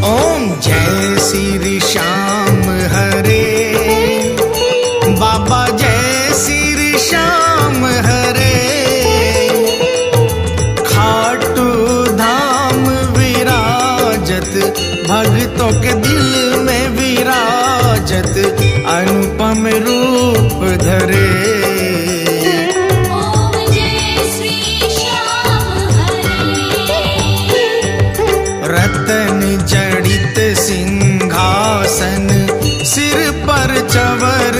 ओम जय श्री श्याम हरे, बाबा जय श्री श्याम हरे। खाटू धाम विराजत, भक्तों के दिल में विराजत, अनुपम रूप धरे। रतन जड़ित सिंहासन, सिर पर चवर